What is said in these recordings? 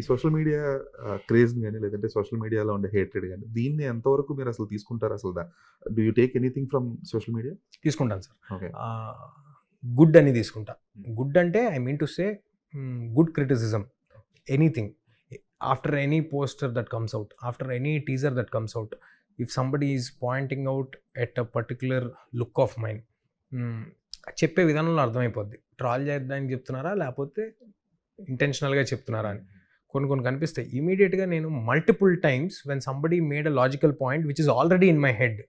Social media క్రేజ్‌ని గాని, లేదంటే social మీడియాలో ఉండే హేట్రెడ్ గాని, దీన్ని ఎంతవరకు మీరు అసలు తీసుకుంటారు అసలు do you take anything from social media? తీసుకుంటాను సార్. ఓకే. గుడ్ అని తీసుకుంటా. గుడ్ అంటే I mean to say good criticism, anything. After any poster that comes out, after any teaser that comes out, if somebody is pointing out at a particular look of mind, చెప్పే విధానంలో అర్థమైపోద్ది. Troll చేద్దానికి చెప్తున్నారా లేకపోతే ఇంటెన్షనల్గా చెప్తున్నారా అని కొన్ని కనిపిస్తాయి. ఇమీడియట్గా నేను multiple times when somebody made a logical point which is already in my head,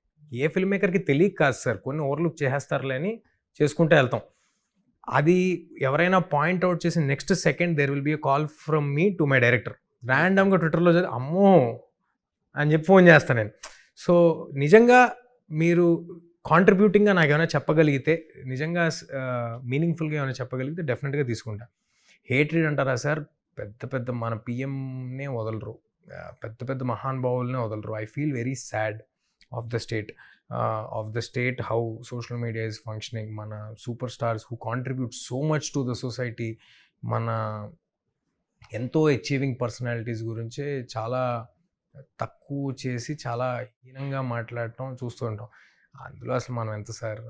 a film మేకర్కి తెలియక కాదు సార్, కొన్ని ఓవర్లుక్ చేసేస్తారులే అని చేసుకుంటూ వెళ్తాం. అది ఎవరైనా పాయింట్ అవుట్ చేసి next second there will be a call from me to my director. ర్యాండమ్గా ట్విట్టర్లో చదివి అమ్మో అని చెప్పి ఫోన్ చేస్తాను నేను. సో నిజంగా మీరు కాంట్రిబ్యూటింగ్గా నాకు ఏమైనా చెప్పగలిగితే, నిజంగా మీనింగ్ఫుల్గా ఏమైనా చెప్పగలిగితే డెఫినెట్గా తీసుకుంటా. హేట్రెడ్ అంటారా సార్, పెద్ద మన పిఎంనే వదలరు, పెద్ద మహానుభావులనే వదలరు. I feel very sad of the state how social media is functioning. మన super stars who contribute so much to the society, మన ఎంతో అచీవింగ్ పర్సనాలిటీస్ గురించే చాలా తక్కువ చేసి చాలా హీనంగా మాట్లాడటం చూస్తూ ఉంటాం. అందులో అసలు మనం ఎంత సార్